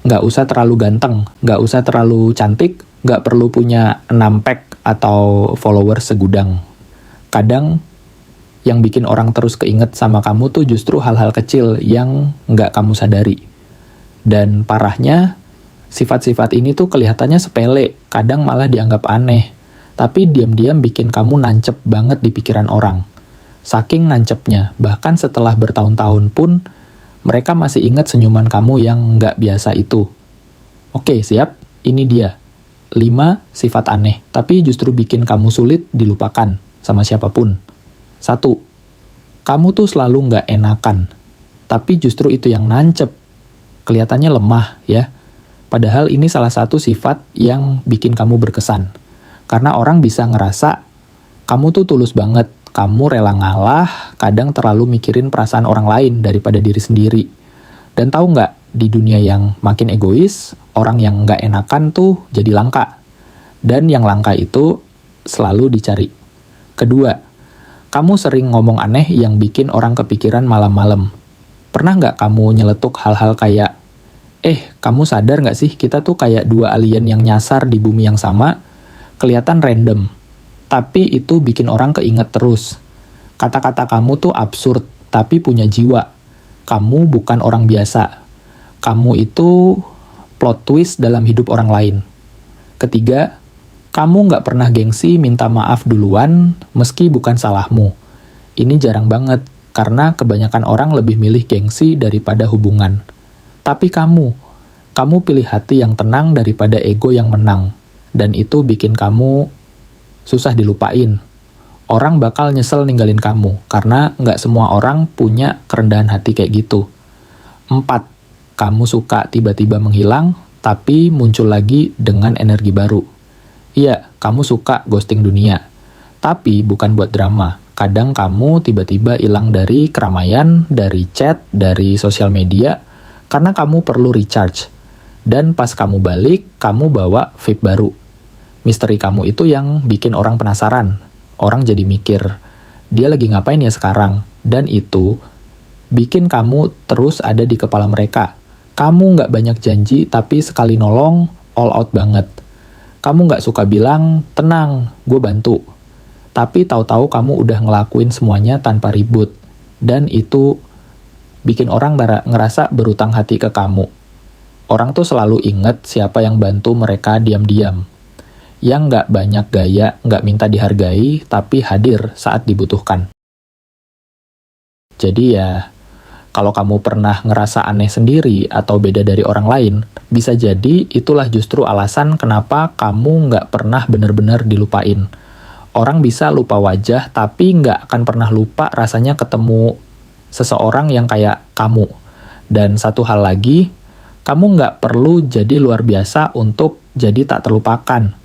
Nggak usah terlalu ganteng, nggak usah terlalu cantik, nggak perlu punya 6 pack atau followers segudang. Kadang yang bikin orang terus keinget sama kamu tuh justru hal-hal kecil yang nggak kamu sadari. Dan parahnya, sifat-sifat ini tuh kelihatannya sepele, kadang malah dianggap aneh. Tapi diam-diam bikin kamu nancep banget di pikiran orang. Saking nancepnya, bahkan setelah bertahun-tahun pun, mereka masih ingat senyuman kamu yang nggak biasa itu. Oke, siap? Ini dia. 5 sifat aneh, tapi justru bikin kamu sulit dilupakan sama siapapun. 1. Kamu tuh selalu nggak enakan, tapi justru itu yang nancep. Kelihatannya lemah, ya. Padahal ini salah satu sifat yang bikin kamu berkesan. Karena orang bisa ngerasa, kamu tuh tulus banget, kamu rela ngalah, kadang terlalu mikirin perasaan orang lain daripada diri sendiri. Dan tahu nggak, di dunia yang makin egois, orang yang nggak enakan tuh jadi langka. Dan yang langka itu selalu dicari. Kedua, kamu sering ngomong aneh yang bikin orang kepikiran malam-malam. Pernah nggak kamu nyeletuk hal-hal kayak, kamu sadar nggak sih kita tuh kayak 2 alien yang nyasar di bumi yang sama? Kelihatan random, tapi itu bikin orang keinget terus. Kata-kata kamu tuh absurd, tapi punya jiwa. Kamu bukan orang biasa. Kamu itu plot twist dalam hidup orang lain. Ketiga, kamu nggak pernah gengsi minta maaf duluan, meski bukan salahmu. Ini jarang banget, karena kebanyakan orang lebih milih gengsi daripada hubungan. Tapi kamu pilih hati yang tenang daripada ego yang menang. Dan itu bikin kamu susah dilupain. Orang bakal nyesel ninggalin kamu, karena nggak semua orang punya kerendahan hati kayak gitu. 4. Kamu suka tiba-tiba menghilang, tapi muncul lagi dengan energi baru. Iya, kamu suka ghosting dunia. Tapi bukan buat drama. Kadang kamu tiba-tiba hilang dari keramaian, dari chat, dari sosial media, karena kamu perlu recharge. Dan pas kamu balik, kamu bawa vibe baru. Misteri kamu itu yang bikin orang penasaran. Orang jadi mikir, dia lagi ngapain ya sekarang? Dan itu bikin kamu terus ada di kepala mereka. Kamu nggak banyak janji, tapi sekali nolong, all out banget. Kamu nggak suka bilang, tenang, gue bantu. Tapi tahu-tahu kamu udah ngelakuin semuanya tanpa ribut. Dan itu bikin orang ngerasa berutang hati ke kamu. Orang tuh selalu inget siapa yang bantu mereka diam-diam. Yang nggak banyak gaya, nggak minta dihargai, tapi hadir saat dibutuhkan. Jadi ya, kalau kamu pernah ngerasa aneh sendiri atau beda dari orang lain, bisa jadi itulah justru alasan kenapa kamu nggak pernah benar-benar dilupain. Orang bisa lupa wajah, tapi nggak akan pernah lupa rasanya ketemu seseorang yang kayak kamu. Dan satu hal lagi, kamu nggak perlu jadi luar biasa untuk jadi tak terlupakan.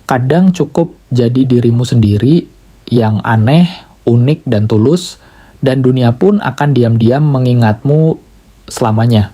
Kadang cukup jadi dirimu sendiri yang aneh, unik, dan tulus, dan dunia pun akan diam-diam mengingatmu selamanya.